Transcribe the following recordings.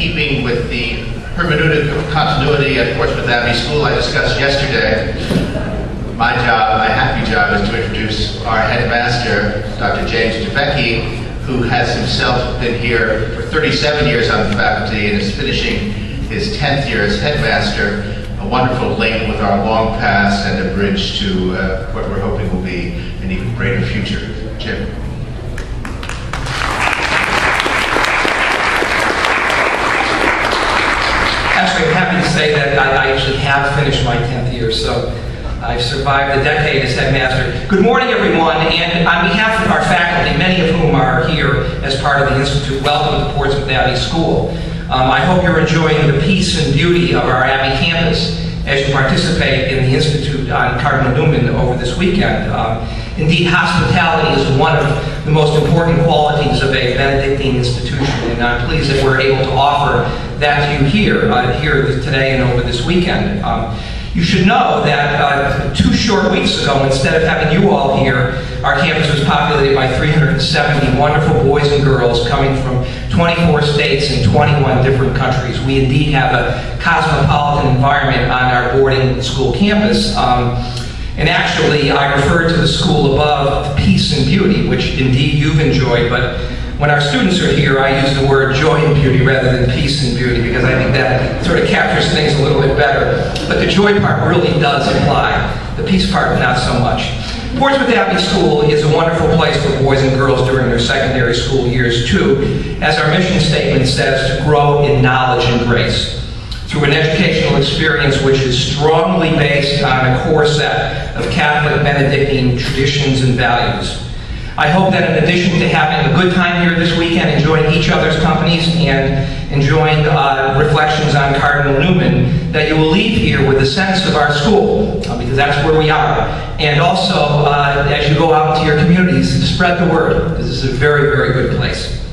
keeping with the hermeneutic of continuity at Portsmouth Abbey School I discussed yesterday, my job, my happy job, is to introduce our headmaster, Dr. James DeBecke, who has himself been here for 37 years on the faculty and is finishing his 10th year as headmaster, a wonderful link with our long past and a bridge to what we're hoping will be an even greater future. Jim. Actually, I'm happy to say that I actually have finished my 10th year, so I've survived a decade as headmaster. Good morning, everyone, and on behalf of our faculty, many of whom are here as part of the Institute, welcome to Portsmouth Abbey School. I hope you're enjoying the peace and beauty of our Abbey campus as you participate in the Institute on Cardinal Newman over this weekend. Indeed, hospitality is one of the most important qualities of a Benedictine institution, and I'm pleased that we're able to offer that to you here today and over this weekend. You should know that 2 short weeks ago, instead of having you all here, our campus was populated by 370 wonderful boys and girls coming from 24 states and 21 different countries. We indeed have a cosmopolitan environment on our boarding school campus. And actually, I referred to the school above peace and beauty, which indeed you've enjoyed, but when our students are here, I use the word joy and beauty rather than peace and beauty, because I think that sort of captures things a little bit better. But the joy part really does apply. The peace part, not so much. Portsmouth Abbey School is a wonderful place for boys and girls during their secondary school years, too, as our mission statement says, to grow in knowledge and grace, through an educational experience which is strongly based on a core set of Catholic Benedictine traditions and values. I hope that in addition to having a good time here this weekend, enjoying each other's companies and enjoying reflections on Cardinal Newman, that you will leave here with a sense of our school, because that's where we are. And also, as you go out into your communities, spread the word. This is a very, very good place.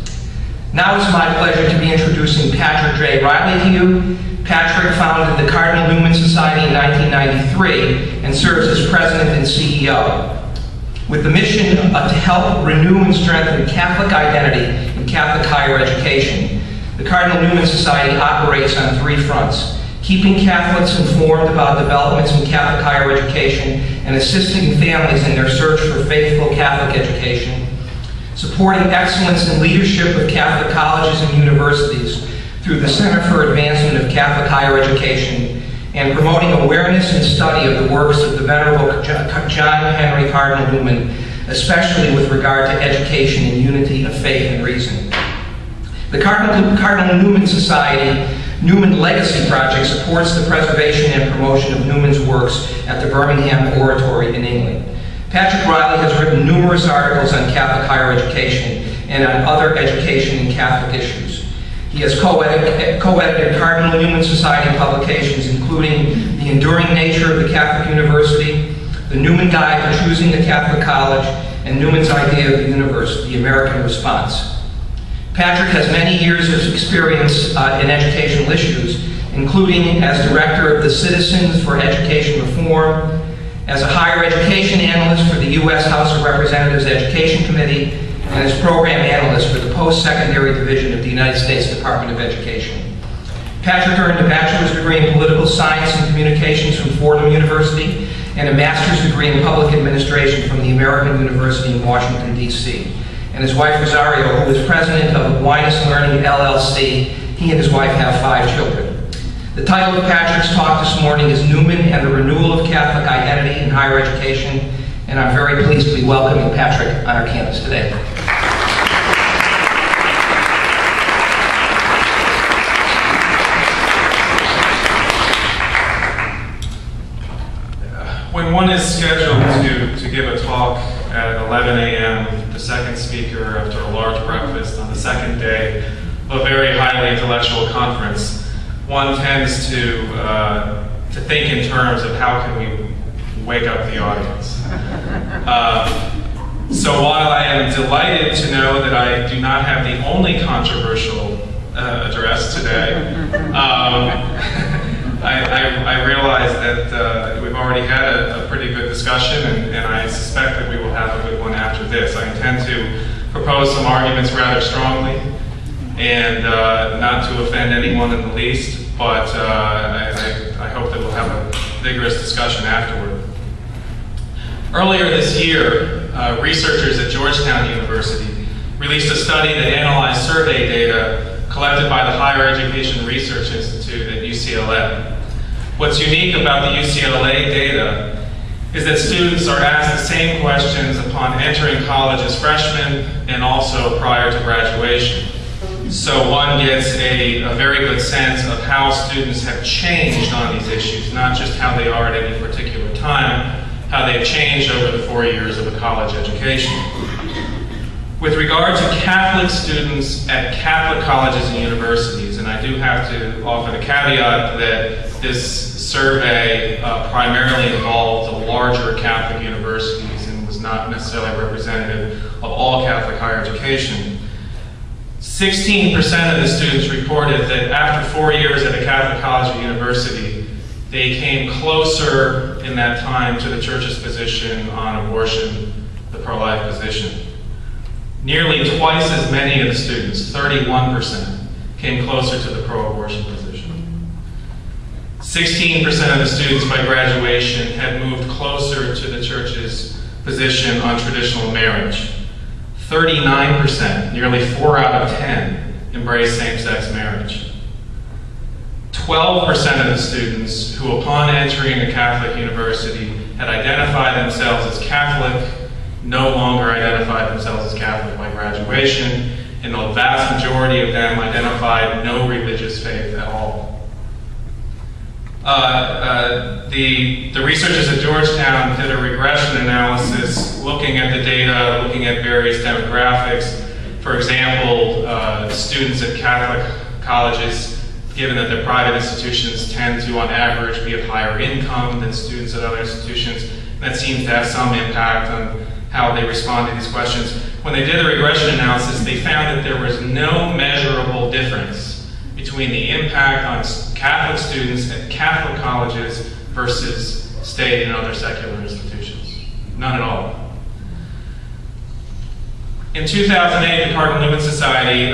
Now it's my pleasure to be introducing Patrick J. Reilly to you. Patrick founded the Cardinal Newman Society in 1993 and serves as president and CEO. With the mission to help renew and strengthen Catholic identity in Catholic higher education, the Cardinal Newman Society operates on 3 fronts: keeping Catholics informed about developments in Catholic higher education and assisting families in their search for faithful Catholic education, supporting excellence in leadership of Catholic colleges and universities through the Center for Advancement of Catholic Higher Education, and promoting awareness and study of the works of the Venerable John Henry Cardinal Newman, especially with regard to education and unity of faith and reason. The Cardinal Newman Society Newman Legacy Project supports the preservation and promotion of Newman's works at the Birmingham Oratory in England. Patrick Reilly has written numerous articles on Catholic higher education and on other education and Catholic issues. He has co-edited Cardinal Newman Society publications, including The Enduring Nature of the Catholic University, The Newman Guide to Choosing a Catholic College, and Newman's Idea of the Universe, The American Response. Patrick has many years of experience in educational issues, including as director of the Citizens for Education Reform, as a higher education analyst for the U.S. House of Representatives Education Committee, and as program analyst for the Post-Secondary Division of the United States Department of Education. Patrick earned a bachelor's degree in political science and communications from Fordham University and a master's degree in public administration from the American University in Washington, D.C. And his wife, Rosario, who is president of Aquinas Learning, LLC, he and his wife have 5 children. The title of Patrick's talk this morning is Newman and the Renewal of Catholic Identity in Higher Education, and I'm very pleased to be welcoming Patrick on our campus today. When one is scheduled to give a talk at 11 a.m., the second speaker after a large breakfast on the second day of a very highly intellectual conference, one tends to think in terms of how can we wake up the audience. So while I am delighted to know that I do not have the only controversial address today, I realize that we've already had a pretty good discussion, and I suspect that we will have a good one after this. I intend to propose some arguments rather strongly, and not to offend anyone in the least, but I hope that we'll have a vigorous discussion afterward. Earlier this year, researchers at Georgetown University released a study that analyzed survey data collected by the Higher Education Research Institute at UCLA. What's unique about the UCLA data is that students are asked the same questions upon entering college as freshmen and also prior to graduation. So one gets a very good sense of how students have changed on these issues, not just how they are at any particular time, how they have changed over the 4 years of a college education. With regard to Catholic students at Catholic colleges and universities, and I do have to offer the caveat that this survey primarily involved the larger Catholic universities and was not necessarily representative of all Catholic higher education. 16% of the students reported that after 4 years at a Catholic college or university, they came closer in that time to the Church's position on abortion, the pro-life position. Nearly twice as many of the students, 31%, came closer to the pro-abortion position. 16% of the students by graduation had moved closer to the Church's position on traditional marriage. 39%, nearly 4 out of 10, embraced same-sex marriage. 12% of the students who, upon entering a Catholic university, had identified themselves as Catholic, no longer identified themselves as Catholic by graduation, and the vast majority of them identified no religious faith at all. The researchers at Georgetown did a regression analysis looking at the data, looking at various demographics. For example, students at Catholic colleges, given that they're private institutions, tend to, on average, be of higher income than students at other institutions. That seems to have some impact on how they respond to these questions. When they did the regression analysis, they found that there was no measurable difference between the impact on Catholic students at Catholic colleges versus state and other secular institutions. None at all. In 2008, the Cardinal Newman Society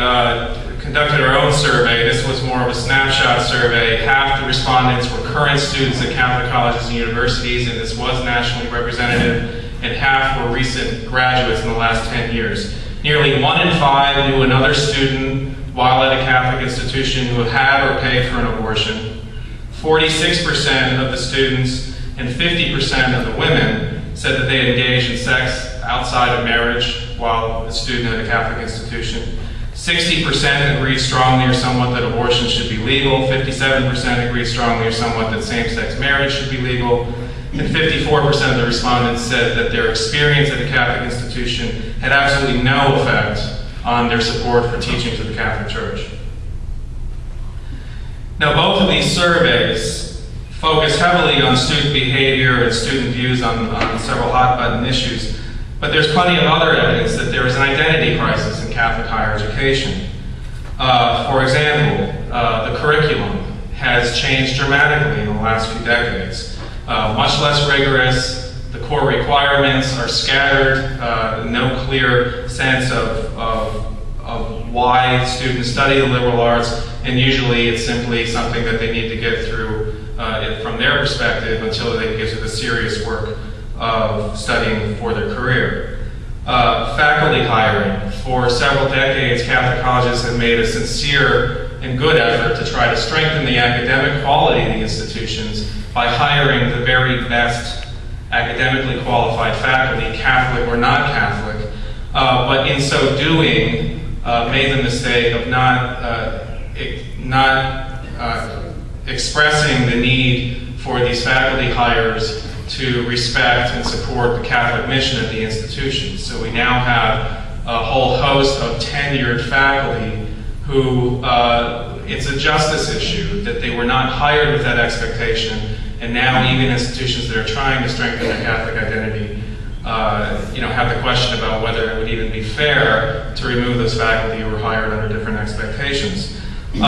conducted our own survey. This was more of a snapshot survey. Half the respondents were current students at Catholic colleges and universities, and this was nationally representative, and half were recent graduates in the last 10 years. Nearly 1 in 5 knew another student while at a Catholic institution who had or paid for an abortion. 46% of the students and 50% of the women said that they had engaged in sex outside of marriage while a student at a Catholic institution. 60% agreed strongly or somewhat that abortion should be legal. 57% agreed strongly or somewhat that same-sex marriage should be legal. And 54% of the respondents said that their experience at a Catholic institution had absolutely no effect on their support for teachings of the Catholic Church. Now, both of these surveys focus heavily on student behavior and student views on several hot-button issues, but there's plenty of other evidence that there is an identity crisis in Catholic higher education. For example, the curriculum has changed dramatically in the last few decades. Much less rigorous, the core requirements are scattered, no clear sense of why students study the liberal arts, and usually it's simply something that they need to get through from their perspective until they get to the serious work of studying for their career. Faculty hiring. For several decades, Catholic colleges have made a sincere and good effort to try to strengthen the academic quality of the institutions by hiring the very best academically qualified faculty, Catholic or not Catholic, but in so doing, made the mistake of not expressing the need for these faculty hires to respect and support the Catholic mission of the institution. So we now have a whole host of tenured faculty who, it's a justice issue, that they were not hired with that expectation, and now even institutions that are trying to strengthen their Catholic identity have the question about whether it would even be fair to remove those faculty who were hired under different expectations.